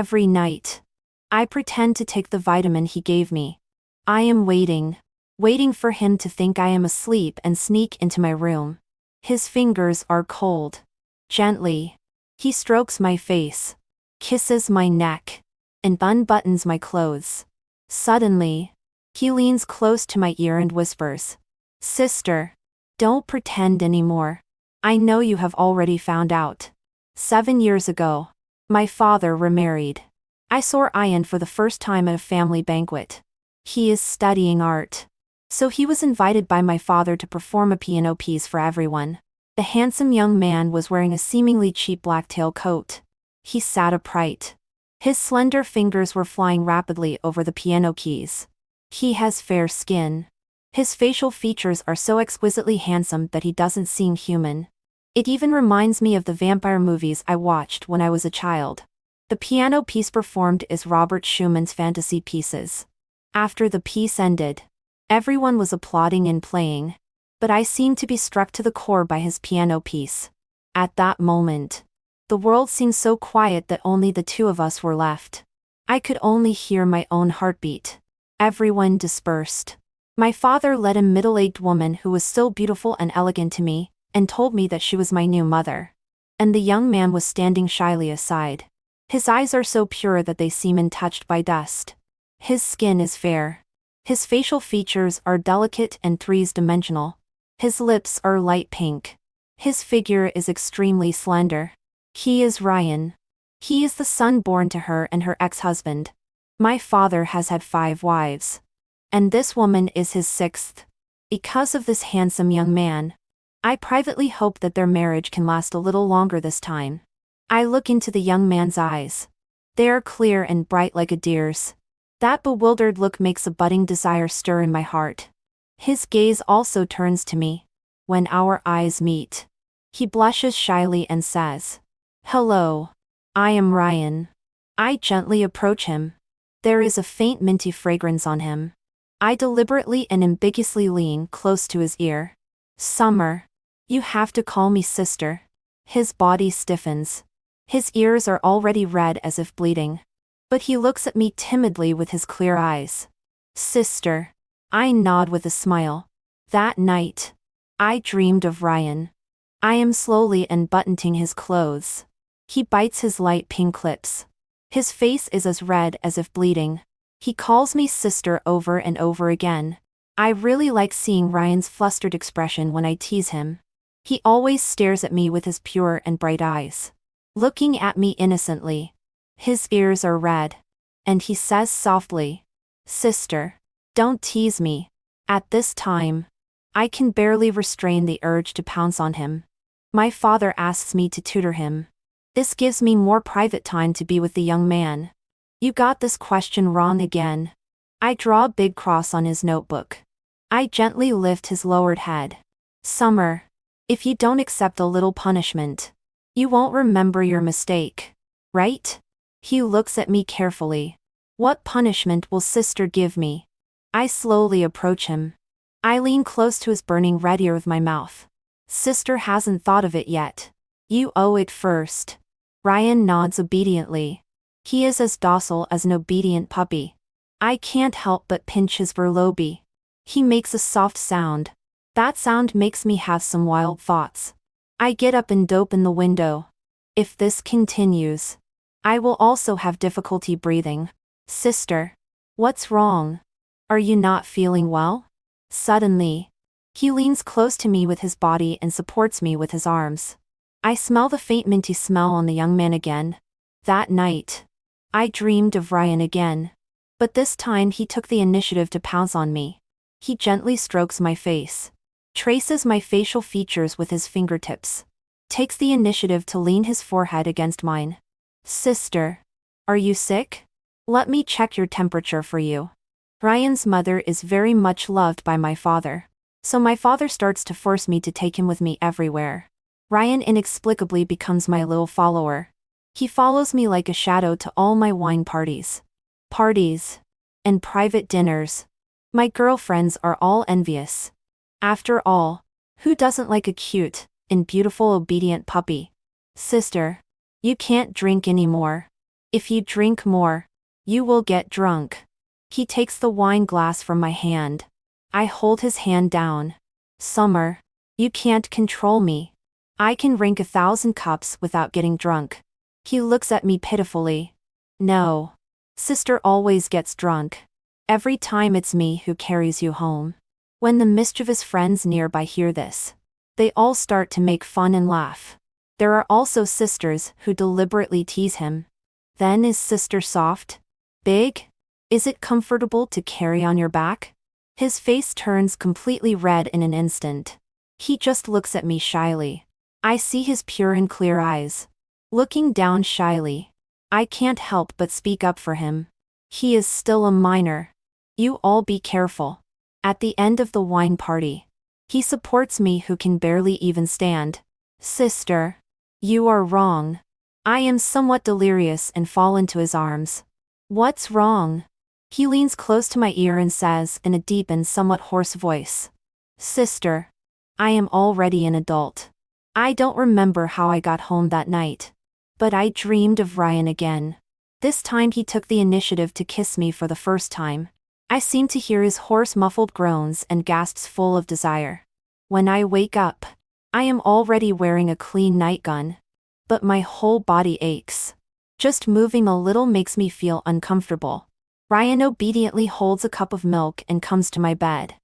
Every night. I pretend to take the vitamin he gave me. I am waiting for him to think I am asleep and sneak into my room. His fingers are cold. Gently. He strokes my face, kisses my neck, and unbuttons my clothes. Suddenly, he leans close to my ear and whispers, "Sister, don't pretend anymore. I know you have already found out. 7 years ago, my father remarried. I saw Ian for the first time at a family banquet. He is studying art. So he was invited by my father to perform a piano piece for everyone. The handsome young man was wearing a seemingly cheap black tailcoat. He sat upright. His slender fingers were flying rapidly over the piano keys. He has fair skin. His facial features are so exquisitely handsome that he doesn't seem human. It even reminds me of the vampire movies I watched when I was a child. The piano piece performed is Robert Schumann's Fantasy Pieces. After the piece ended, everyone was applauding and playing, but I seemed to be struck to the core by his piano piece. At that moment, the world seemed so quiet that only the two of us were left. I could only hear my own heartbeat. Everyone dispersed. My father led a middle-aged woman who was so beautiful and elegant to me, and told me that she was my new mother. And the young man was standing shyly aside. His eyes are so pure that they seem untouched by dust. His skin is fair. His facial features are delicate and three-dimensional. His lips are light pink. His figure is extremely slender. He is Ryan. He is the son born to her and her ex-husband. My father has had 5 wives. And this woman is his 6th. Because of this handsome young man, I privately hope that their marriage can last a little longer this time. I look into the young man's eyes. They are clear and bright like a deer's. That bewildered look makes a budding desire stir in my heart. His gaze also turns to me. When our eyes meet, he blushes shyly and says, "Hello. I am Ryan." I gently approach him. There is a faint minty fragrance on him. I deliberately and ambiguously lean close to his ear. "Summer. You have to call me sister." His body stiffens. His ears are already red as if bleeding. But he looks at me timidly with his clear eyes. "Sister." I nod with a smile. That night, I dreamed of Ryan. I am slowly unbuttoning his clothes. He bites his light pink lips. His face is as red as if bleeding. He calls me sister over and over again. I really like seeing Ryan's flustered expression when I tease him. He always stares at me with his pure and bright eyes, looking at me innocently. His ears are red. And he says softly, "Sister, don't tease me." At this time, I can barely restrain the urge to pounce on him. My father asks me to tutor him. This gives me more private time to be with the young man. "You got this question wrong again." I draw a big cross on his notebook. I gently lift his lowered head. "Summer, if you don't accept a little punishment, you won't remember your mistake, right?" He looks at me carefully. "What punishment will sister give me?" I slowly approach him. I lean close to his burning red ear with my mouth. "Sister hasn't thought of it yet. You owe it first." Ryan nods obediently. He is as docile as an obedient puppy. I can't help but pinch his verlobe. He makes a soft sound. That sound makes me have some wild thoughts. I get up and open the window. If this continues, I will also have difficulty breathing. "Sister, what's wrong? Are you not feeling well?" Suddenly, he leans close to me with his body and supports me with his arms. I smell the faint minty smell on the young man again. That night, I dreamed of Ryan again. But this time he took the initiative to pounce on me. He gently strokes my face, traces my facial features with his fingertips, takes the initiative to lean his forehead against mine. "Sister, are you sick? Let me check your temperature for you." Ryan's mother is very much loved by my father, so my father starts to force me to take him with me everywhere. Ryan inexplicably becomes my little follower. He follows me like a shadow to all my wine parties, and private dinners. My girlfriends are all envious. After all, who doesn't like a cute and beautiful obedient puppy? "Sister, you can't drink anymore. If you drink more, you will get drunk. He takes the wine glass from my hand. I hold his hand down. Summer, you can't control me. I can drink 1,000 cups without getting drunk. He looks at me pitifully. No. Sister always gets drunk. Every time it's me who carries you home. When the mischievous friends nearby hear this, they all start to make fun and laugh. There are also sisters who deliberately tease him. Then is sister soft? Big? Is it comfortable to carry on your back? His face turns completely red in an instant. He just looks at me shyly. I see his pure and clear eyes. Looking down shyly, I can't help but speak up for him. He is still a minor. You all be careful. At the end of the wine party, he supports me who can barely even stand. Sister, you are wrong. I am somewhat delirious and fall into his arms. What's wrong? He leans close to my ear and says in a deep and somewhat hoarse voice. Sister, I am already an adult. I don't remember how I got home that night. But I dreamed of Ryan again. This time he took the initiative to kiss me for the first time. I seem to hear his hoarse muffled groans and gasps full of desire. When I wake up, I am already wearing a clean nightgown. But my whole body aches. Just moving a little makes me feel uncomfortable. Ryan obediently holds a cup of milk and comes to my bed.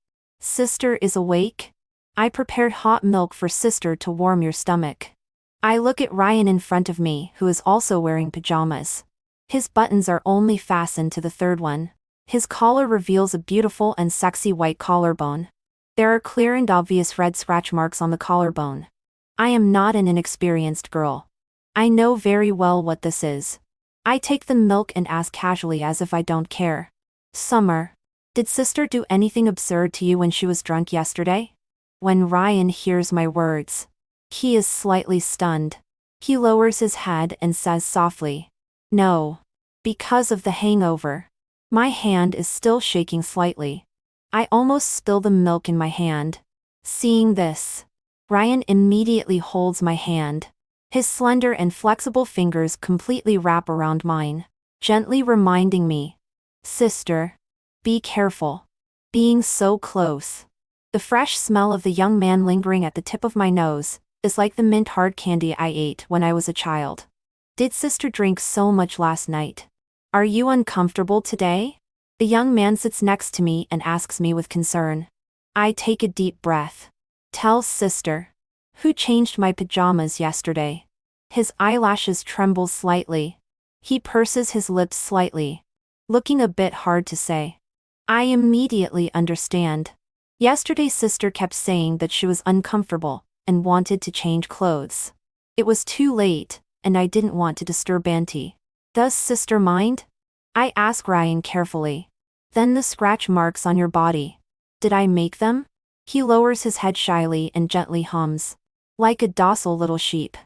Sister is awake? I prepared hot milk for sister to warm your stomach. I look at Ryan in front of me, who is also wearing pajamas. His buttons are only fastened to the third one. His collar reveals a beautiful and sexy white collarbone. There are clear and obvious red scratch marks on the collarbone. I am not an inexperienced girl. I know very well what this is. I take the milk and ask casually as if I don't care. Summer, did sister do anything absurd to you when she was drunk yesterday? When Ryan hears my words, he is slightly stunned. He lowers his head and says softly, no. Because of the hangover. My hand is still shaking slightly. I almost spill the milk in my hand. Seeing this, Ryan immediately holds my hand. His slender and flexible fingers completely wrap around mine, gently reminding me, sister, be careful. Being so close. The fresh smell of the young man lingering at the tip of my nose is like the mint hard candy I ate when I was a child. Did sister drink so much last night? Are you uncomfortable today? The young man sits next to me and asks me with concern. I take a deep breath. Tell sister. Who changed my pajamas yesterday? His eyelashes tremble slightly. He purses his lips slightly, looking a bit hard to say. I immediately understand. Yesterday sister kept saying that she was uncomfortable and wanted to change clothes. It was too late, and I didn't want to disturb Auntie. Does sister mind? I ask Ryan carefully. Then the scratch marks on your body. Did I make them? He lowers his head shyly and gently hums. Like a docile little sheep.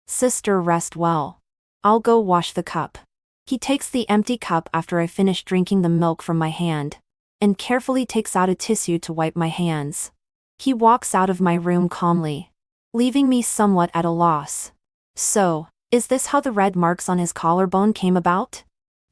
Sister, rest well. I'll go wash the cup. He takes the empty cup after I finish drinking the milk from my hand, and carefully takes out a tissue to wipe my hands. He walks out of my room calmly, leaving me somewhat at a loss. So, is this how the red marks on his collarbone came about?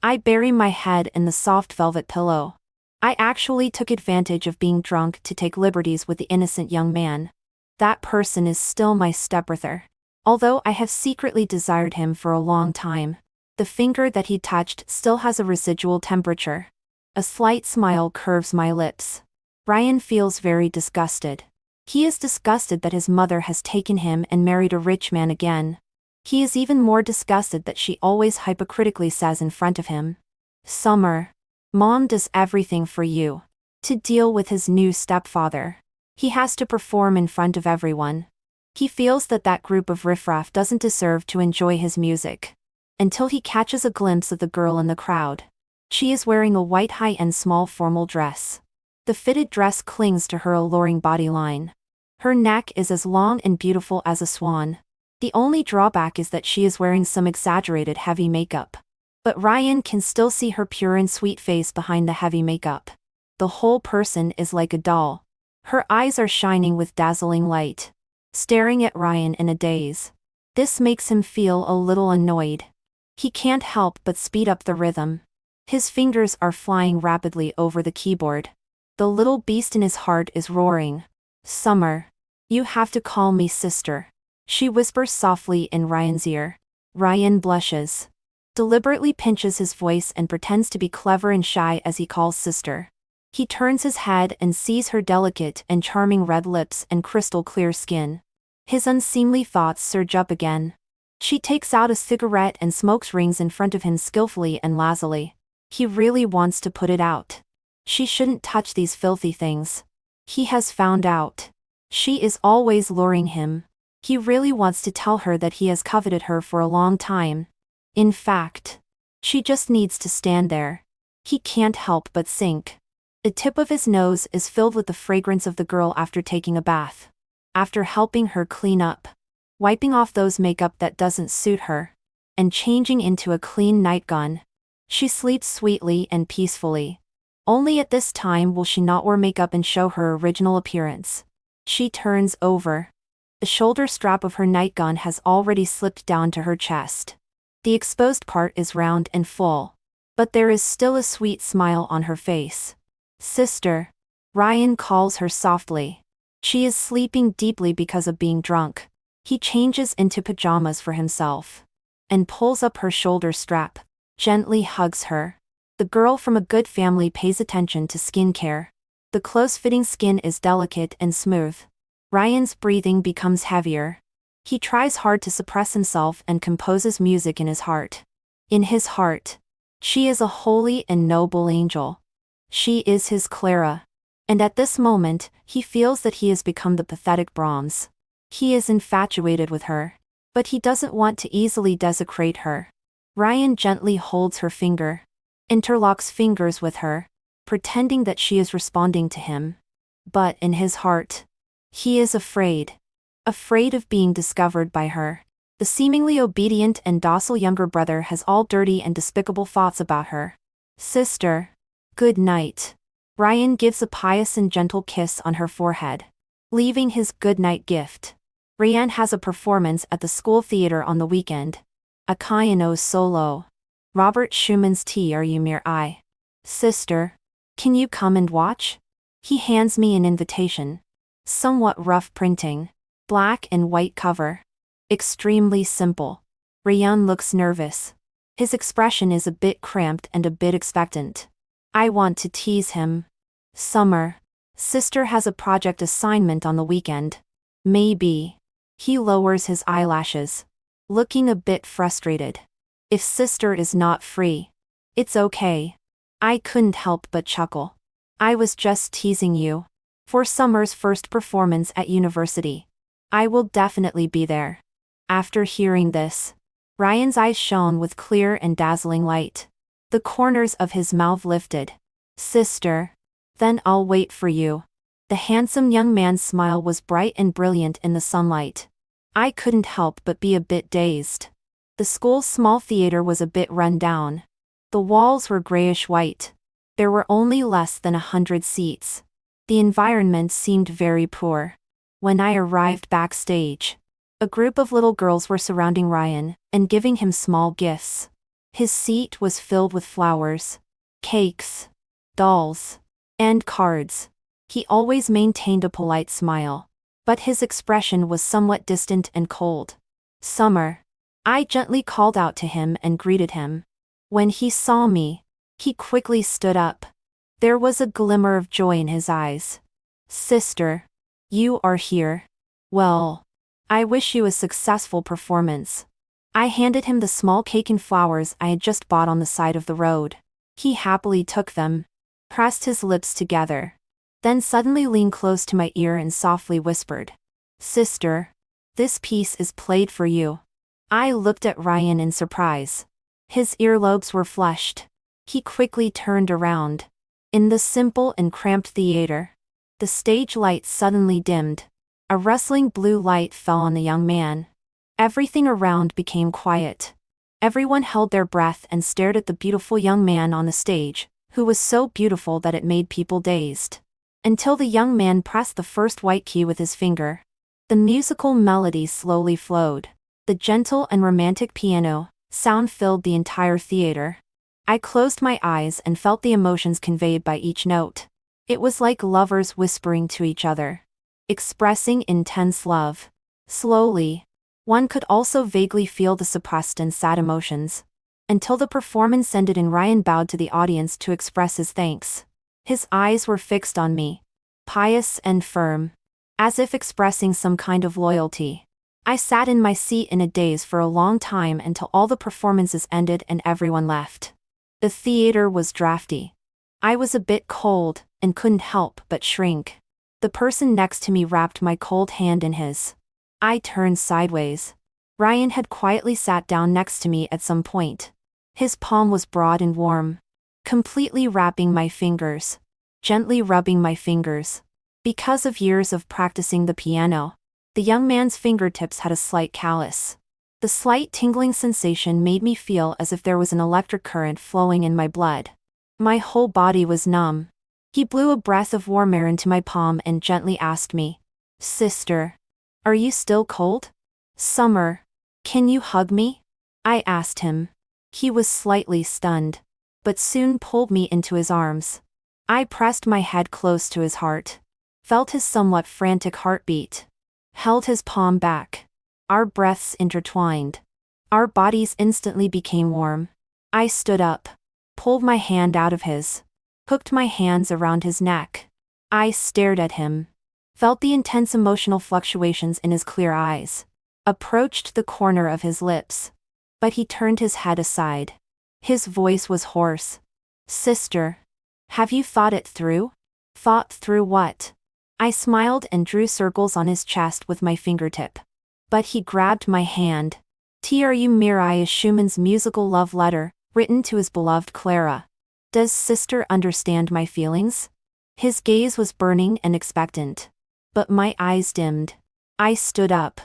I bury my head in the soft velvet pillow. I actually took advantage of being drunk to take liberties with the innocent young man. That person is still my stepbrother. Although I have secretly desired him for a long time, the finger that he touched still has a residual temperature. A slight smile curves my lips. Ryan feels very disgusted. He is disgusted that his mother has taken him and married a rich man again. He is even more disgusted that she always hypocritically says in front of him, Summer, Mom does everything for you. To deal with his new stepfather, he has to perform in front of everyone. He feels that that group of riffraff doesn't deserve to enjoy his music. Until he catches a glimpse of the girl in the crowd. She is wearing a white high-end small formal dress. The fitted dress clings to her alluring bodyline. Her neck is as long and beautiful as a swan. The only drawback is that she is wearing some exaggerated heavy makeup. But Ryan can still see her pure and sweet face behind the heavy makeup. The whole person is like a doll. Her eyes are shining with dazzling light, staring at Ryan in a daze. This makes him feel a little annoyed. He can't help but speed up the rhythm. His fingers are flying rapidly over the keyboard. The little beast in his heart is roaring. Summer. You have to call me sister. She whispers softly in Ryan's ear. Ryan blushes. Deliberately pinches his voice and pretends to be clever and shy as he calls sister. He turns his head and sees her delicate and charming red lips and crystal clear skin. His unseemly thoughts surge up again. She takes out a cigarette and smokes rings in front of him skillfully and lazily. He really wants to put it out. She shouldn't touch these filthy things. He has found out. She is always luring him. He really wants to tell her that he has coveted her for a long time. In fact, she just needs to stand there. He can't help but sink. The tip of his nose is filled with the fragrance of the girl after taking a bath. After helping her clean up. Wiping off those makeup that doesn't suit her. And changing into a clean nightgown. She sleeps sweetly and peacefully. Only at this time will she not wear makeup and show her original appearance. She turns over. The shoulder strap of her nightgown has already slipped down to her chest. The exposed part is round and full. But there is still a sweet smile on her face. Sister. Ryan calls her softly. She is sleeping deeply because of being drunk. He changes into pajamas for himself. And pulls up her shoulder strap. Gently hugs her. The girl from a good family pays attention to skincare. The close-fitting skin is delicate and smooth. Ryan's breathing becomes heavier. He tries hard to suppress himself and composes music in his heart. In his heart. She is a holy and noble angel. She is his Clara. And at this moment, he feels that he has become the pathetic Brahms. He is infatuated with her. But he doesn't want to easily desecrate her. Ryan gently holds her finger. Interlocks fingers with her. Pretending that she is responding to him. But in his heart. He is afraid. Afraid of being discovered by her. The seemingly obedient and docile younger brother has all dirty and despicable thoughts about her. Sister. Good night. Ryan gives a pious and gentle kiss on her forehead. Leaving his goodnight gift. Ryan has a performance at the school theater on the weekend. A piano solo. Robert Schumann's T. Are You Mere I. Sister. Can you come and watch? He hands me an invitation. Somewhat rough printing. Black and white cover. Extremely simple. Ryan looks nervous. His expression is a bit cramped and a bit expectant. I want to tease him. Summer. Sister has a project assignment on the weekend. Maybe. He lowers his eyelashes. Looking a bit frustrated. If sister is not free. It's okay. I couldn't help but chuckle. I was just teasing you. For Summer's first performance at university. I will definitely be there. After hearing this. Ryan's eyes shone with clear and dazzling light. The corners of his mouth lifted. Sister. Then I'll wait for you. The handsome young man's smile was bright and brilliant in the sunlight. I couldn't help but be a bit dazed. The school's small theater was a bit run down. The walls were grayish-white. There were only less than 100 seats. The environment seemed very poor. When I arrived backstage, a group of little girls were surrounding Ryan and giving him small gifts. His seat was filled with flowers, cakes, dolls, and cards. He always maintained a polite smile, but his expression was somewhat distant and cold. Summer. I gently called out to him and greeted him. When he saw me, he quickly stood up. There was a glimmer of joy in his eyes. Sister. You are here. Well. I wish you a successful performance. I handed him the small cake and flowers I had just bought on the side of the road. He happily took them. Pressed his lips together. Then suddenly leaned close to my ear and softly whispered. Sister. This piece is played for you. I looked at Ryan in surprise. His earlobes were flushed. He quickly turned around. In the simple and cramped theater. The stage lights suddenly dimmed. A rustling blue light fell on the young man. Everything around became quiet. Everyone held their breath and stared at the beautiful young man on the stage, who was so beautiful that it made people dazed. Until the young man pressed the first white key with his finger. The musical melody slowly flowed. The gentle and romantic piano, Sound filled the entire theater. I closed my eyes and felt the emotions conveyed by each note. It was like lovers whispering to each other, expressing intense love. Slowly, one could also vaguely feel the suppressed and sad emotions, until the performance ended and Ryan bowed to the audience to express his thanks. His eyes were fixed on me, pious and firm, as if expressing some kind of loyalty. I sat in my seat in a daze for a long time until all the performances ended and everyone left. The theater was drafty. I was a bit cold, and couldn't help but shrink. The person next to me wrapped my cold hand in his. I turned sideways. Ryan had quietly sat down next to me at some point. His palm was broad and warm, completely wrapping my fingers, gently rubbing my fingers. Because of years of practicing the piano, the young man's fingertips had a slight callus. The slight tingling sensation made me feel as if there was an electric current flowing in my blood. My whole body was numb. He blew a breath of warm air into my palm and gently asked me, "Sister, are you still cold? Summer, can you hug me?" I asked him. He was slightly stunned, but soon pulled me into his arms. I pressed my head close to his heart, felt his somewhat frantic heartbeat, held his palm back. Our breaths intertwined. Our bodies instantly became warm. I stood up, pulled my hand out of his, hooked my hands around his neck. I stared at him, felt the intense emotional fluctuations in his clear eyes, approached the corner of his lips. But he turned his head aside. His voice was hoarse. "Sister, have you thought it through?" "Thought through what?" I smiled and drew circles on his chest with my fingertip. But he grabbed my hand. "Tru Mirai is Schumann's musical love letter, written to his beloved Clara. Does sister understand my feelings?" His gaze was burning and expectant. But my eyes dimmed. I stood up,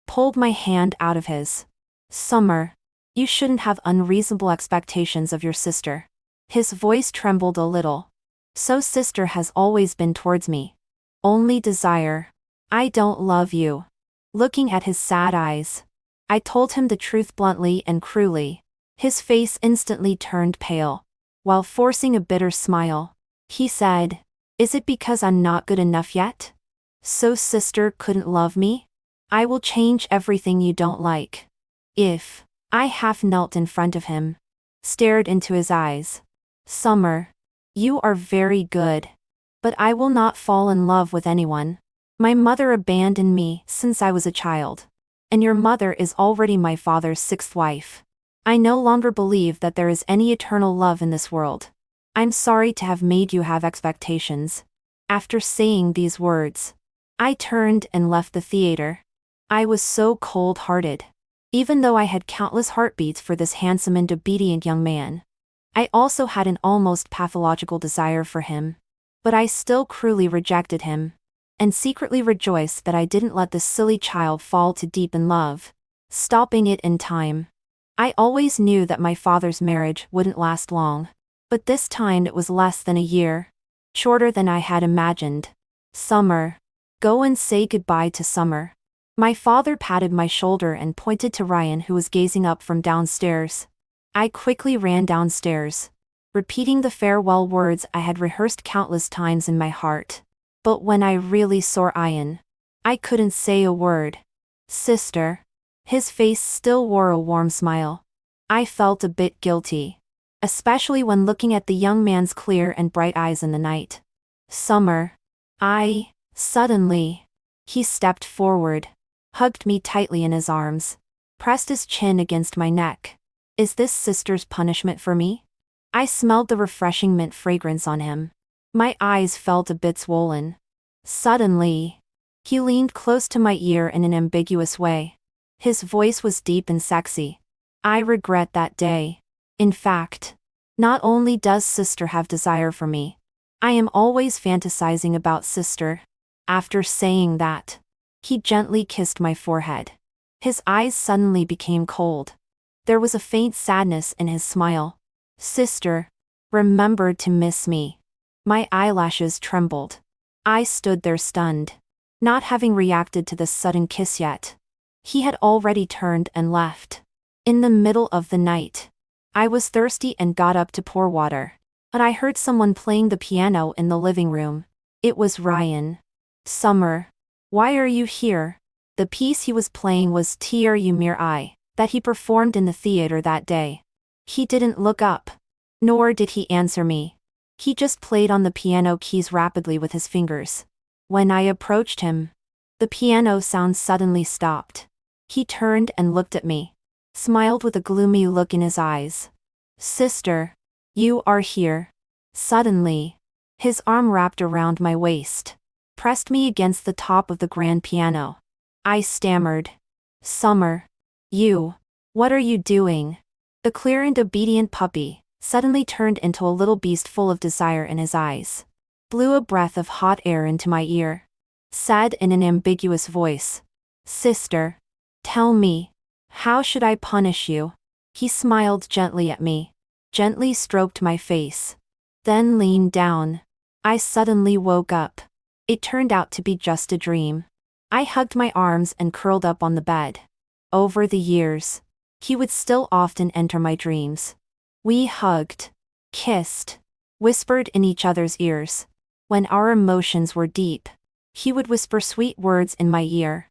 pulled my hand out of his. "Summer, you shouldn't have unreasonable expectations of your sister." His voice trembled a little. "So sister has always been towards me. Only desire. I don't love you." Looking at his sad eyes, I told him the truth bluntly and cruelly. His face instantly turned pale. While forcing a bitter smile, he said, "Is it because I'm not good enough yet? So sister couldn't love me? I will change everything you don't like." If I half knelt in front of him, stared into his eyes. "Summer, you are very good. But I will not fall in love with anyone. My mother abandoned me since I was a child. And your mother is already my father's sixth wife. I no longer believe that there is any eternal love in this world. I'm sorry to have made you have expectations." After saying these words, I turned and left the theater. I was so cold-hearted. Even though I had countless heartbeats for this handsome and obedient young man, I also had an almost pathological desire for him. But I still cruelly rejected him, and secretly rejoiced that I didn't let this silly child fall too deep in love, stopping it in time. I always knew that my father's marriage wouldn't last long, but this time it was less than a year, shorter than I had imagined. "Summer, go and say goodbye to Summer." My father patted my shoulder and pointed to Ryan, who was gazing up from downstairs. I quickly ran downstairs, repeating the farewell words I had rehearsed countless times in my heart. But when I really saw Ryan, I couldn't say a word. "Sister." His face still wore a warm smile. I felt a bit guilty, especially when looking at the young man's clear and bright eyes in the night. "Summer." Suddenly, he stepped forward, hugged me tightly in his arms, pressed his chin against my neck. "Is this sister's punishment for me?" I smelled the refreshing mint fragrance on him. My eyes felt a bit swollen. Suddenly, he leaned close to my ear in an ambiguous way. His voice was deep and sexy. "I regret that day. In fact, not only does sister have desire for me, I am always fantasizing about sister." After saying that, he gently kissed my forehead. His eyes suddenly became cold. There was a faint sadness in his smile. "Sister, remember to miss me." My eyelashes trembled. I stood there stunned, not having reacted to this sudden kiss yet. He had already turned and left. In the middle of the night. I was thirsty and got up to pour water. But I heard someone playing the piano in the living room. It was Ryan. Summer. Why are you here? The piece he was playing was Tr Umir I, that he performed in the theater that day. He didn't look up. Nor did he answer me. He just played on the piano keys rapidly with his fingers. When I approached him, the piano sound suddenly stopped. He turned and looked at me, smiled with a gloomy look in his eyes. Sister, you are here. Suddenly, his arm wrapped around my waist, pressed me against the top of the grand piano. I stammered. Summer. What are you doing? The clear and obedient puppy suddenly turned into a little beast full of desire in his eyes. Blew a breath of hot air into my ear. Said in an ambiguous voice, Sister, tell me, how should I punish you? He smiled gently at me, gently stroked my face, then leaned down. I suddenly woke up. It turned out to be just a dream. I hugged my arms and curled up on the bed. Over the years, he would still often enter my dreams. We hugged, kissed, whispered in each other's ears. When our emotions were deep, he would whisper sweet words in my ear.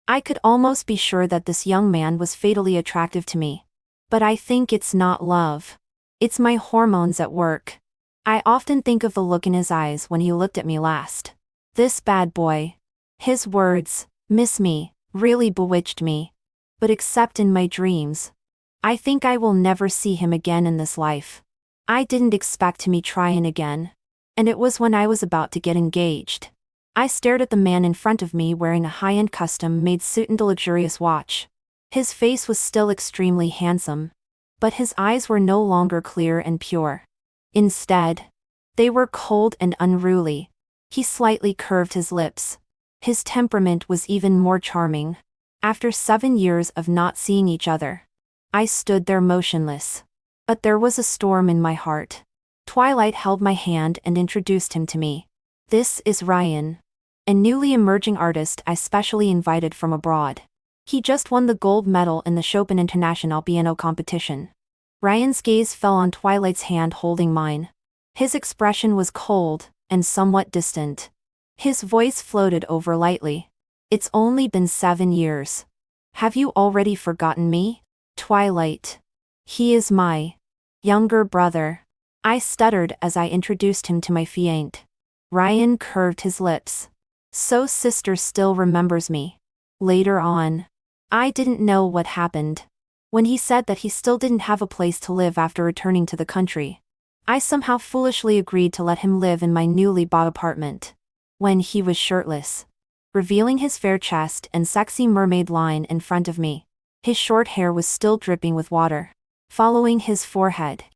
I could almost be sure that this young man was fatally attractive to me. But I think it's not love. It's my hormones at work. I often think of the look in his eyes when he looked at me last. This bad boy. His words, miss me, really bewitched me. But except in my dreams, I think I will never see him again in this life. I didn't expect me trying again. And it was when I was about to get engaged. I stared at the man in front of me wearing a high-end custom-made suit and a luxurious watch. His face was still extremely handsome. But his eyes were no longer clear and pure. Instead, they were cold and unruly. He slightly curved his lips. His temperament was even more charming. After 7 years of not seeing each other, I stood there motionless. But there was a storm in my heart. Twilight held my hand and introduced him to me. This is Ryan, a newly emerging artist I specially invited from abroad. He just won the gold medal in the Chopin International Piano competition. Ryan's gaze fell on Twilight's hand holding mine. His expression was cold and somewhat distant. His voice floated over lightly. It's only been 7 years. Have you already forgotten me? Twilight. He is my younger brother. I stuttered as I introduced him to my fiancé. Ryan curved his lips. So sister still remembers me. Later on, I didn't know what happened. When he said that he still didn't have a place to live after returning to the country, I somehow foolishly agreed to let him live in my newly bought apartment. When he was shirtless, revealing his fair chest and sexy mermaid line in front of me, his short hair was still dripping with water. Following his forehead,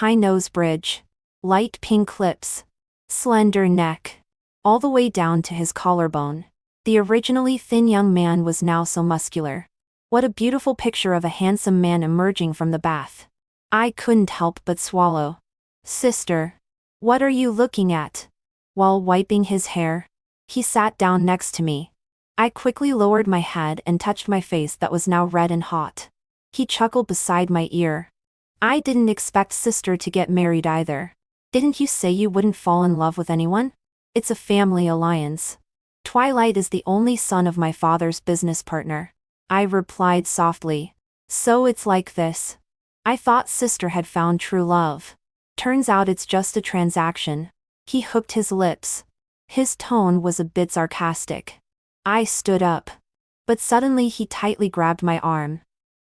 high nose bridge, light pink lips, slender neck, all the way down to his collarbone. The originally thin young man was now so muscular. What a beautiful picture of a handsome man emerging from the bath. I couldn't help but swallow. Sister, what are you looking at? While wiping his hair, he sat down next to me. I quickly lowered my head and touched my face that was now red and hot. He chuckled beside my ear. I didn't expect sister to get married either. Didn't you say you wouldn't fall in love with anyone? It's a family alliance. Twilight is the only son of my father's business partner. I replied softly. So it's like this. I thought sister had found true love. Turns out it's just a transaction. He hooked his lips. His tone was a bit sarcastic. I stood up. But suddenly he tightly grabbed my arm.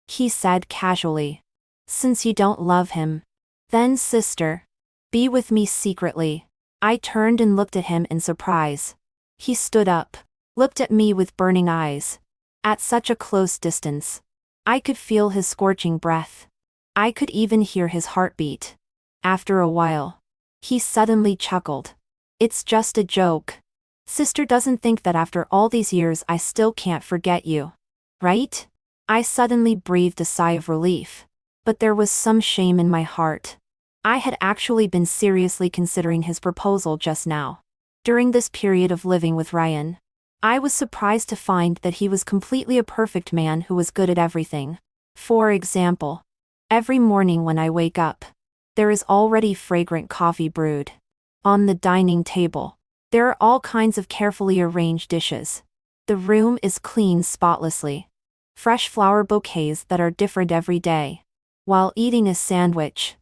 He said casually, since you don't love him, then sister, be with me secretly. I turned and looked at him in surprise. He stood up, looked at me with burning eyes. At such a close distance, I could feel his scorching breath. I could even hear his heartbeat. After a while, he suddenly chuckled. It's just a joke. Sister doesn't think that after all these years I still can't forget you, right? I suddenly breathed a sigh of relief. But there was some shame in my heart. I had actually been seriously considering his proposal just now. During this period of living with Ryan, I was surprised to find that he was completely a perfect man who was good at everything. For example, every morning when I wake up, there is already fragrant coffee brewed. On the dining table, there are all kinds of carefully arranged dishes. The room is cleaned spotlessly. Fresh flower bouquets that are different every day. While eating a sandwich,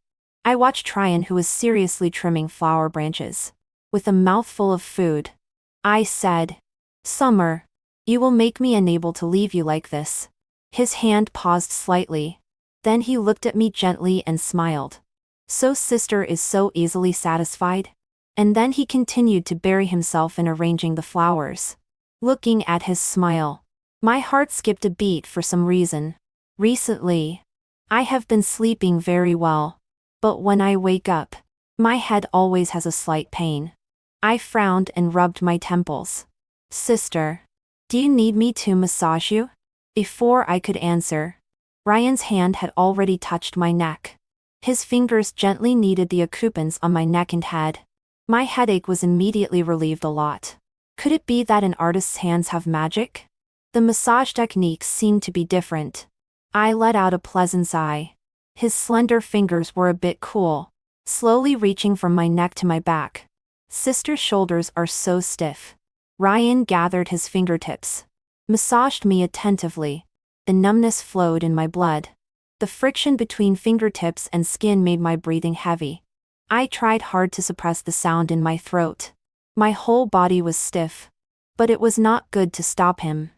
I watched Ryan, who was seriously trimming flower branches. With a mouthful of food, I said, "Summer, you will make me unable to leave you like this." His hand paused slightly. Then he looked at me gently and smiled. "So sister is so easily satisfied?" And then he continued to bury himself in arranging the flowers. Looking at his smile, my heart skipped a beat for some reason. Recently, I have been sleeping very well. But when I wake up, my head always has a slight pain. I frowned and rubbed my temples. "Sister, do you need me to massage you?" Before I could answer, Ryan's hand had already touched my neck. His fingers gently kneaded the acupuncture on my neck and head. My headache was immediately relieved a lot. Could it be that an artist's hands have magic? The massage techniques seemed to be different. I let out a pleasant sigh. His slender fingers were a bit cool, slowly reaching from my neck to my back. "Sister's shoulders are so stiff." Ryan gathered his fingertips, massaged me attentively. The numbness flowed in my blood. The friction between fingertips and skin made my breathing heavy. I tried hard to suppress the sound in my throat. My whole body was stiff. But it was not good to stop him.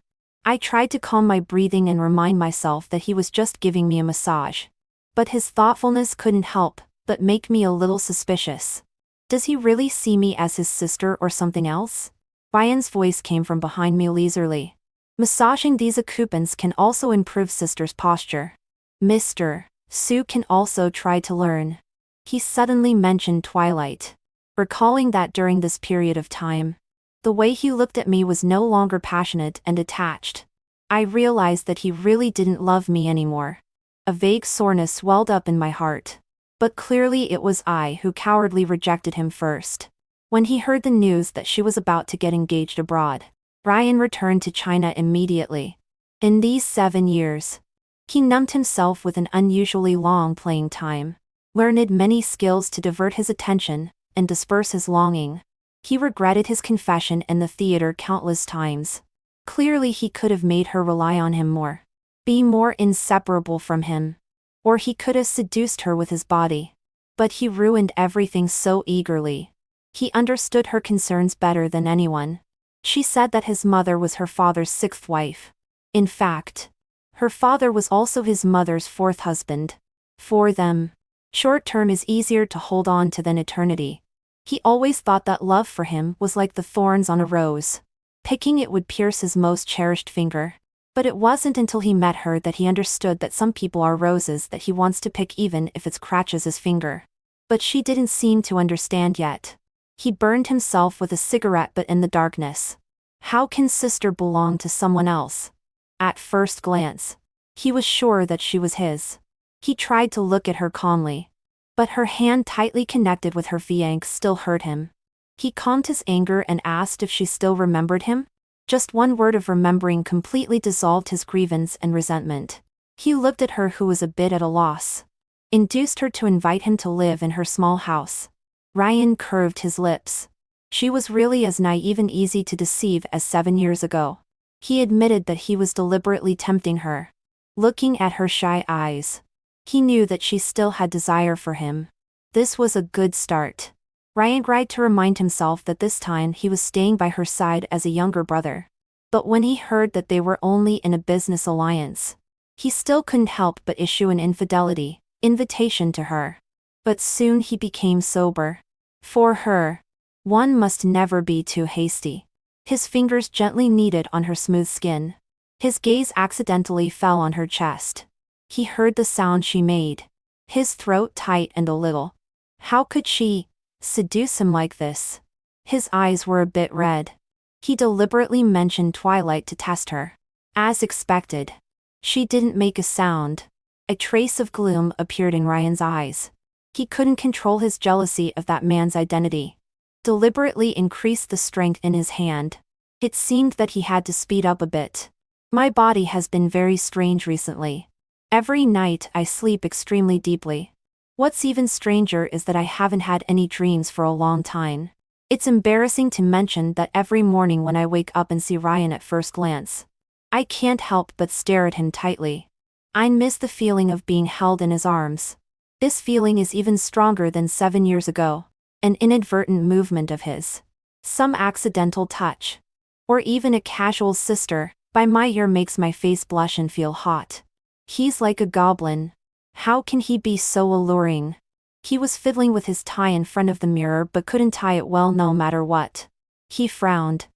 I tried to calm my breathing and remind myself that he was just giving me a massage. But his thoughtfulness couldn't help but make me a little suspicious. Does he really see me as his sister or something else? Ryan's voice came from behind me leisurely. "Massaging these acupunctures can also improve sister's posture. Mr. Su can also try to learn." He suddenly mentioned Twilight. Recalling that during this period of time, the way he looked at me was no longer passionate and attached. I realized that he really didn't love me anymore. A vague soreness swelled up in my heart. But clearly it was I who cowardly rejected him first. When he heard the news that she was about to get engaged abroad, Ryan returned to China immediately. In these 7 years, he numbed himself with an unusually long playing time, learned many skills to divert his attention and disperse his longing. He regretted his confession in the theater countless times. Clearly he could have made her rely on him more, be more inseparable from him. Or he could have seduced her with his body. But he ruined everything so eagerly. He understood her concerns better than anyone. She said that his mother was her father's 6th wife. In fact, her father was also his mother's 4th husband. For them, short-term is easier to hold on to than eternity. He always thought that love for him was like the thorns on a rose. Picking it would pierce his most cherished finger. But it wasn't until he met her that he understood that some people are roses that he wants to pick even if it scratches his finger. But she didn't seem to understand yet. He burned himself with a cigarette, but in the darkness. How can sister belong to someone else? At first glance, he was sure that she was his. He tried to look at her calmly. But her hand tightly connected with her fiancé still hurt him. He calmed his anger and asked if she still remembered him. Just one word of remembering completely dissolved his grievance and resentment. He looked at her, who was a bit at a loss. Induced her to invite him to live in her small house. Ryan curved his lips. She was really as naive and easy to deceive as 7 years ago. He admitted that he was deliberately tempting her. Looking at her shy eyes, he knew that she still had desire for him. This was a good start. Ryan tried to remind himself that this time he was staying by her side as a younger brother. But when he heard that they were only in a business alliance, he still couldn't help but issue an invitation to her. But soon he became sober. For her, one must never be too hasty. His fingers gently kneaded on her smooth skin. His gaze accidentally fell on her chest. He heard the sound she made. His throat tightened a little. How could she seduce him like this? His eyes were a bit red. He deliberately mentioned Twilight to test her. As expected, she didn't make a sound. A trace of gloom appeared in Ryan's eyes. He couldn't control his jealousy of that man's identity. Deliberately increased the strength in his hand. It seemed that he had to speed up a bit. My body has been very strange recently. Every night I sleep extremely deeply. What's even stranger is that I haven't had any dreams for a long time. It's embarrassing to mention that every morning when I wake up and see Ryan at first glance, I can't help but stare at him tightly. I miss the feeling of being held in his arms. This feeling is even stronger than 7 years ago. An inadvertent movement of his, some accidental touch, or even a casual "sister" by my ear makes my face blush and feel hot. He's like a goblin. How can he be so alluring? He was fiddling with his tie in front of the mirror but couldn't tie it well no matter what. He frowned.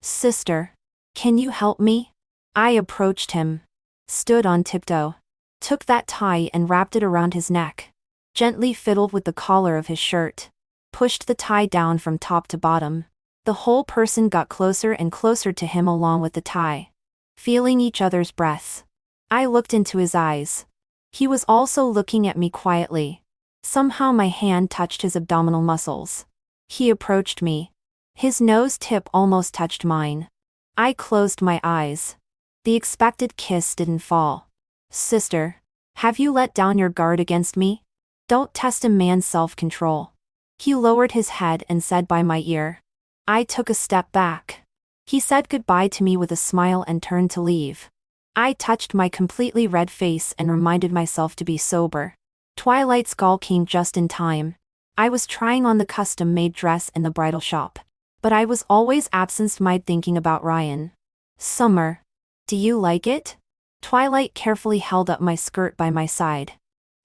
"Sister, can you help me?" I approached him, stood on tiptoe, took that tie and wrapped it around his neck, gently fiddled with the collar of his shirt, pushed the tie down from top to bottom. The whole person got closer and closer to him along with the tie, feeling each other's breaths. I looked into his eyes. He was also looking at me quietly. Somehow my hand touched his abdominal muscles. He approached me. His nose tip almost touched mine. I closed my eyes. The expected kiss didn't fall. "Sister, have you let down your guard against me? Don't test a man's self-control." He lowered his head and said by my ear. I took a step back. He said goodbye to me with a smile and turned to leave. I touched my completely red face and reminded myself to be sober. Twilight's call came just in time. I was trying on the custom-made dress in the bridal shop, but I was always absent-minded thinking about Ryan. "Summer, do you like it?" Twilight carefully held up my skirt by my side.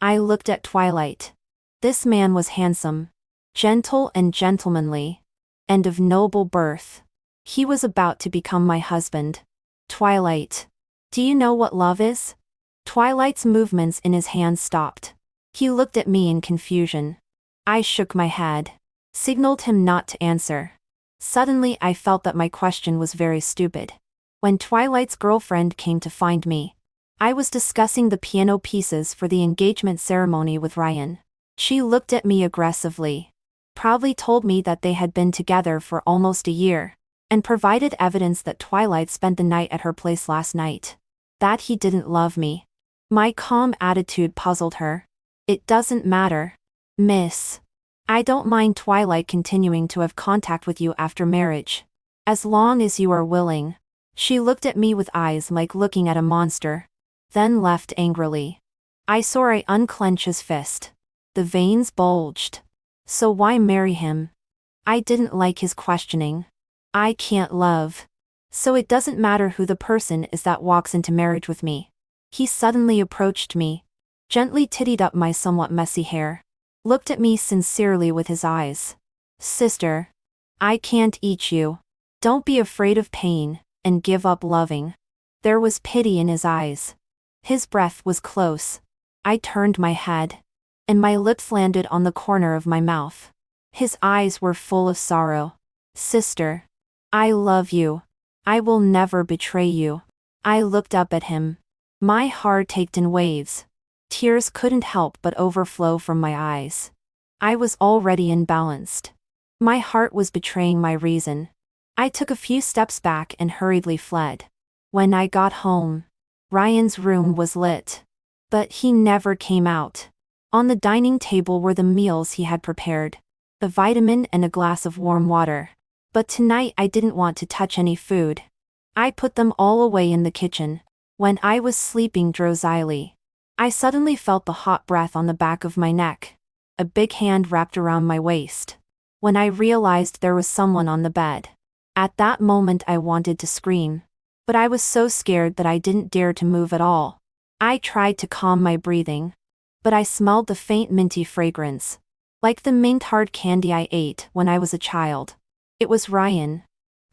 I looked at Twilight. This man was handsome, gentle and gentlemanly, and of noble birth. He was about to become my husband. "Twilight, do you know what love is?" Twilight's movements in his hands stopped. He looked at me in confusion. I shook my head, signaled him not to answer. Suddenly I felt that my question was very stupid. When Twilight's girlfriend came to find me, I was discussing the piano pieces for the engagement ceremony with Ryan. She looked at me aggressively, proudly told me that they had been together for almost a year, and provided evidence that Twilight spent the night at her place last night. That he didn't love me. My calm attitude puzzled her. "It doesn't matter, miss. I don't mind Twilight continuing to have contact with you after marriage, as long as you are willing." She looked at me with eyes like looking at a monster, then left angrily. I saw her unclench his fist. The veins bulged. So why marry him? I didn't like his questioning. I can't love. So it doesn't matter who the person is that walks into marriage with me. He suddenly approached me, gently tidied up my somewhat messy hair, looked at me sincerely with his eyes. "Sister, I can't eat you. Don't be afraid of pain, and give up loving." There was pity in his eyes. His breath was close. I turned my head, and my lips landed on the corner of my mouth. His eyes were full of sorrow. "Sister, I love you. I will never betray you." I looked up at him. My heart ached in waves. Tears couldn't help but overflow from my eyes. I was already imbalanced. My heart was betraying my reason. I took a few steps back and hurriedly fled. When I got home, Ryan's room was lit. But he never came out. On the dining table were the meals he had prepared, a vitamin and a glass of warm water. But tonight I didn't want to touch any food. I put them all away in the kitchen. When I was sleeping drowsily, I suddenly felt the hot breath on the back of my neck. A big hand wrapped around my waist. When I realized there was someone on the bed. At that moment I wanted to scream. But I was so scared that I didn't dare to move at all. I tried to calm my breathing. But I smelled the faint minty fragrance, like the mint hard candy I ate when I was a child. It was Ryan.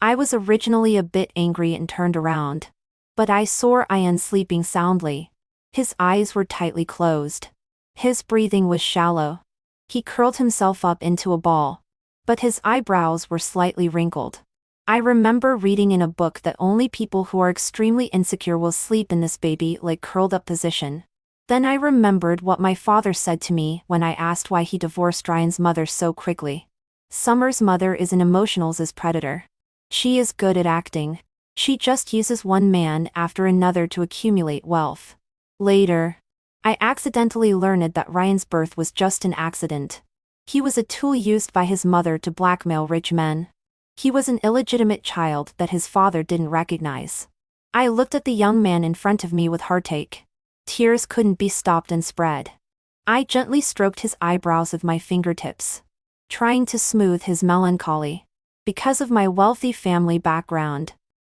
I was originally a bit angry and turned around. But I saw Ryan sleeping soundly. His eyes were tightly closed. His breathing was shallow. He curled himself up into a ball, but his eyebrows were slightly wrinkled. I remember reading in a book that only people who are extremely insecure will sleep in this baby-like curled-up position. Then I remembered what my father said to me when I asked why he divorced Ryan's mother so quickly. Summer's mother is an emotional's predator. She is good at acting. She just uses one man after another to accumulate wealth. Later, I accidentally learned that Ryan's birth was just an accident. He was a tool used by his mother to blackmail rich men. He was an illegitimate child that his father didn't recognize. I looked at the young man in front of me with heartache. Tears couldn't be stopped and spread. I gently stroked his eyebrows with my fingertips, trying to smooth his melancholy. Because of my wealthy family background,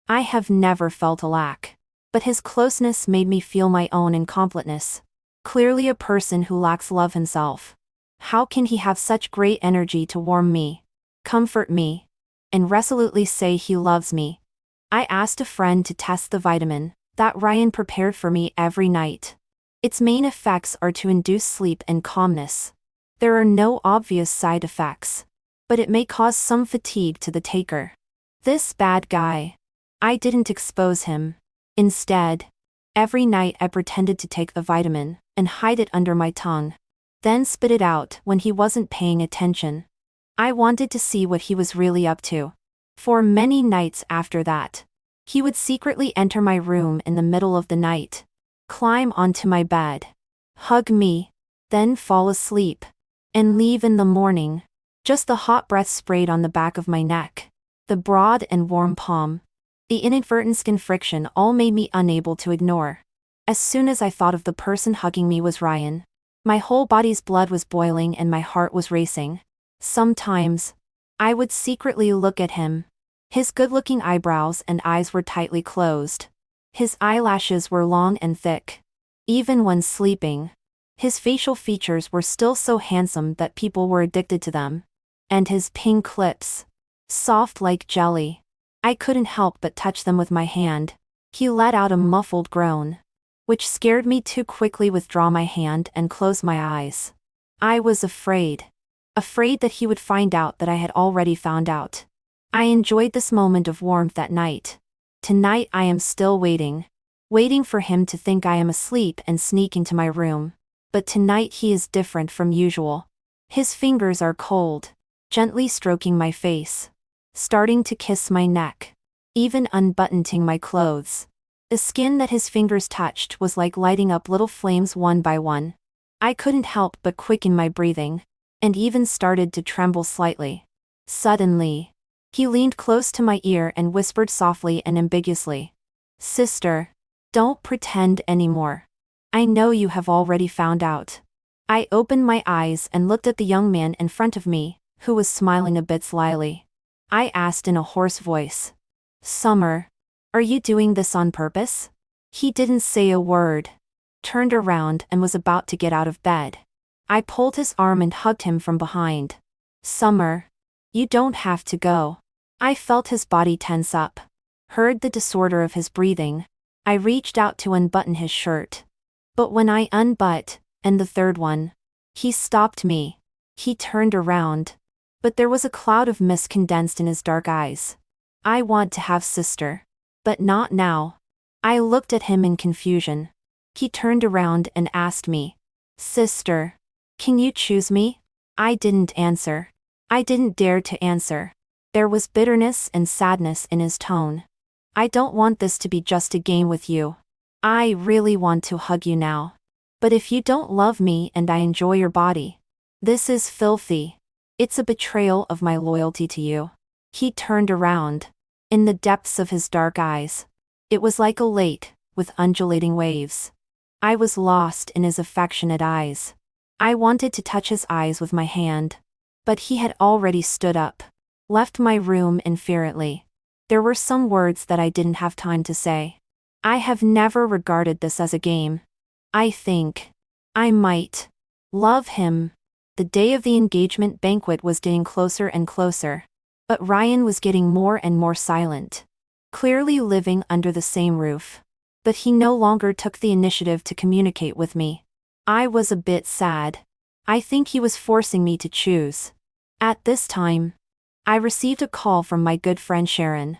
I have never felt a lack. But his closeness made me feel my own incompleteness. Clearly a person who lacks love himself. How can he have such great energy to warm me, comfort me, and resolutely say he loves me? I asked a friend to test the vitamin that Ryan prepared for me every night. Its main effects are to induce sleep and calmness. There are no obvious side effects, but it may cause some fatigue to the taker. This bad guy. I didn't expose him. Instead, every night I pretended to take the vitamin and hide it under my tongue, then spit it out when he wasn't paying attention. I wanted to see what he was really up to. For many nights after that, he would secretly enter my room in the middle of the night, climb onto my bed, hug me, then fall asleep, and leave in the morning. Just the hot breath sprayed on the back of my neck, the broad and warm palm, the inadvertent skin friction all made me unable to ignore. As soon as I thought of the person hugging me was Ryan, my whole body's blood was boiling and my heart was racing. Sometimes, I would secretly look at him. His good-looking eyebrows and eyes were tightly closed. His eyelashes were long and thick. Even when sleeping, his facial features were still so handsome that people were addicted to them. And his pink lips, soft like jelly. I couldn't help but touch them with my hand. He let out a muffled groan, which scared me to quickly withdraw my hand and close my eyes. I was afraid. Afraid that he would find out that I had already found out. I enjoyed this moment of warmth that night. Tonight I am still waiting. Waiting for him to think I am asleep and sneak into my room. But tonight he is different from usual. His fingers are cold, gently stroking my face, starting to kiss my neck, even unbuttoning my clothes. The skin that his fingers touched was like lighting up little flames one by one. I couldn't help but quicken my breathing, and even started to tremble slightly. Suddenly, he leaned close to my ear and whispered softly and ambiguously, "Sister, don't pretend anymore. I know you have already found out." I opened my eyes and looked at the young man in front of me, who was smiling a bit slyly. I asked in a hoarse voice, "Summer, are you doing this on purpose?" He didn't say a word, turned around and was about to get out of bed. I pulled his arm and hugged him from behind. "Summer, you don't have to go." I felt his body tense up, heard the disorder of his breathing. I reached out to unbutton his shirt. But when I unbuttoned, and the third one, he stopped me. He turned around, but there was a cloud of mist condensed in his dark eyes. "I want to have sister. But not now." I looked at him in confusion. He turned around and asked me, "Sister, can you choose me?" I didn't answer. I didn't dare to answer. There was bitterness and sadness in his tone. "I don't want this to be just a game with you. I really want to hug you now. But if you don't love me and I enjoy your body, this is filthy. It's a betrayal of my loyalty to you." He turned around. In the depths of his dark eyes, it was like a lake, with undulating waves. I was lost in his affectionate eyes. I wanted to touch his eyes with my hand. But he had already stood up, left my room indifferently. There were some words that I didn't have time to say. I have never regarded this as a game. I think I might love him. The day of the engagement banquet was getting closer and closer. But Ryan was getting more and more silent, clearly living under the same roof. But he no longer took the initiative to communicate with me. I was a bit sad. I think he was forcing me to choose. At this time, I received a call from my good friend Sharon.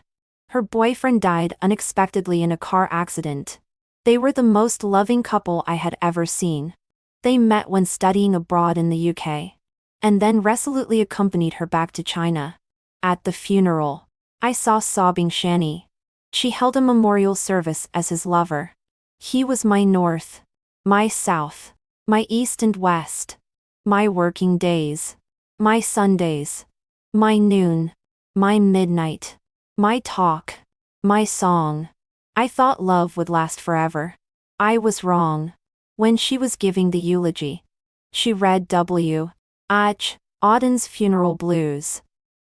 Her boyfriend died unexpectedly in a car accident. They were the most loving couple I had ever seen. They met when studying abroad in the UK, and then resolutely accompanied her back to China. At the funeral, I saw sobbing Shani. She held a memorial service as his lover. He was my north. my south, my east and west, my working days, my Sundays, my noon, my midnight, my talk, my song. I thought love would last forever. I was wrong. When she was giving the eulogy, she read W.H. Auden's Funeral Blues.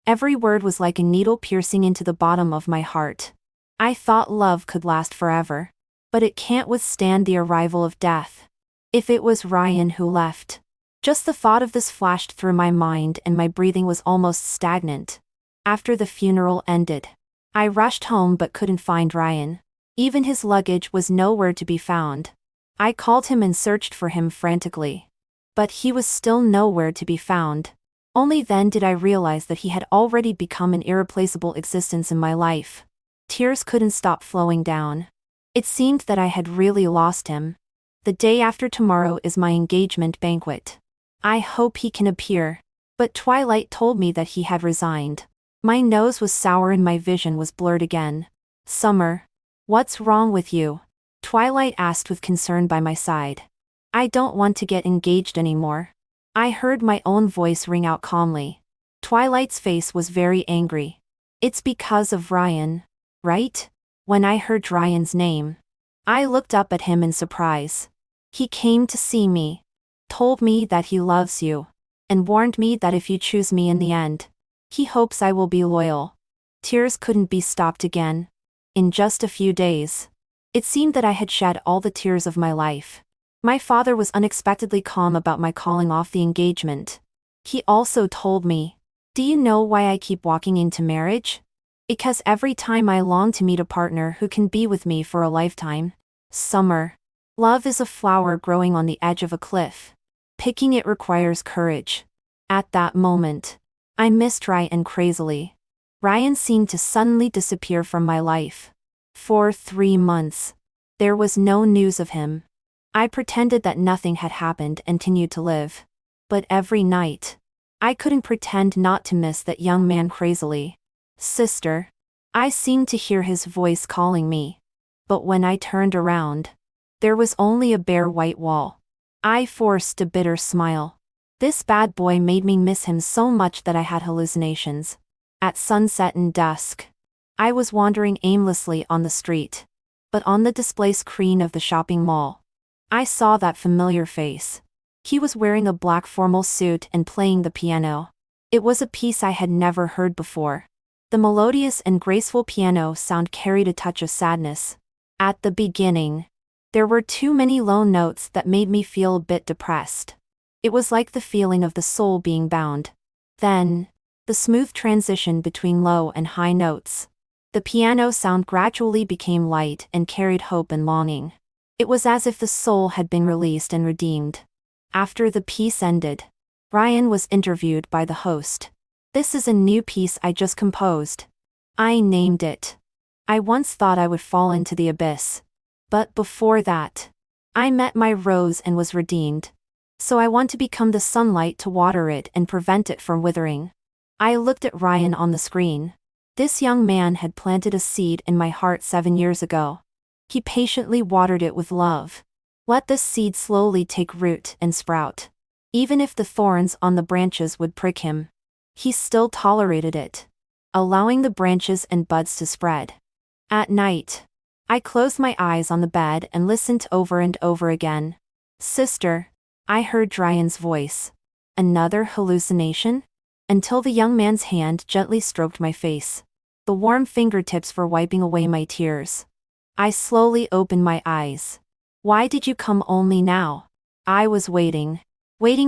Every word was like a needle piercing into the bottom of my heart. I thought love could last forever. But it can't withstand the arrival of death. If it was Ryan who left. Just the thought of this flashed through my mind and my breathing was almost stagnant. After the funeral ended, I rushed home but couldn't find Ryan. Even his luggage was nowhere to be found. I called him and searched for him frantically. But he was still nowhere to be found. Only then did I realize that he had already become an irreplaceable existence in my life. Tears couldn't stop flowing down. It seemed that I had really lost him. The day after tomorrow is my engagement banquet. I hope he can appear. But Twilight told me that he had resigned. My nose was sour and my vision was blurred again. Summer. What's wrong with you? Twilight asked with concern by my side. I don't want to get engaged anymore. I heard my own voice ring out calmly. Twilight's face was very angry. It's because of Ryan, right? When I heard Ryan's name, I looked up at him in surprise. He came to see me, told me that he loves you, and warned me that if you choose me in the end, he hopes I will be loyal. Tears couldn't be stopped again. In just a few days, it seemed that I had shed all the tears of my life. My father was unexpectedly calm about my calling off the engagement. He also told me, "Do you know why I keep walking into marriage? Because every time I long to meet a partner who can be with me for a lifetime." Summer. Love is a flower growing on the edge of a cliff. Picking it requires courage. At that moment, I missed Ryan crazily. Ryan seemed to suddenly disappear from my life. For 3 months, there was no news of him. I pretended that nothing had happened and continued to live. But every night, I couldn't pretend not to miss that young man crazily. Sister. I seemed to hear his voice calling me. But when I turned around, there was only a bare white wall. I forced a bitter smile. This bad boy made me miss him so much that I had hallucinations. At sunset and dusk, I was wandering aimlessly on the street. But on the display screen of the shopping mall, I saw that familiar face. He was wearing a black formal suit and playing the piano. It was a piece I had never heard before. The melodious and graceful piano sound carried a touch of sadness. At the beginning, there were too many low notes that made me feel a bit depressed. It was like the feeling of the soul being bound. Then, the smooth transition between low and high notes. The piano sound gradually became light and carried hope and longing. It was as if the soul had been released and redeemed. After the piece ended, Ryan was interviewed by the host. "This is a new piece I just composed. I named it. I once thought I would fall into the abyss. But before that, I met my rose and was redeemed. So I want to become the sunlight to water it and prevent it from withering." I looked at Ryan on the screen. This young man had planted a seed in my heart 7 years ago. He patiently watered it with love. Let this seed slowly take root and sprout. Even if the thorns on the branches would prick him, he still tolerated it, allowing the branches and buds to spread. At night, I closed my eyes on the bed and listened over and over again. "Sister," I heard Ryan's voice. Another hallucination? Until the young man's hand gently stroked my face. The warm fingertips were wiping away my tears. I slowly opened my eyes. "Why did you come only now?" "I was waiting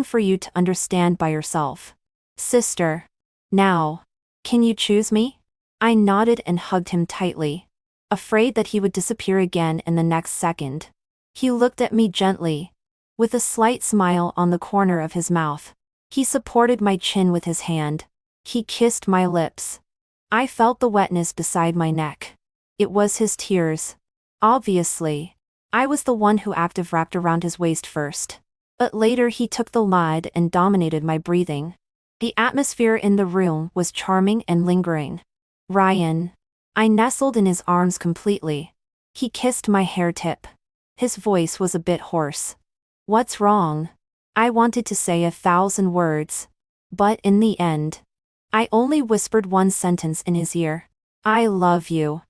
for you to understand by yourself." "Sister. Now. Can you choose me?" I nodded and hugged him tightly, afraid that he would disappear again in the next second. He looked at me gently, with a slight smile on the corner of his mouth. He supported my chin with his hand. He kissed my lips. I felt the wetness beside my neck. It was his tears. Obviously, I was the one who active wrapped around his waist first. But later he took the lead and dominated my breathing. The atmosphere in the room was charming and lingering. "Ryan." I nestled in his arms completely. He kissed my hair tip. His voice was a bit hoarse. What's wrong? I wanted to say 1,000 words. But in the end, I only whispered one sentence in his ear. I love you.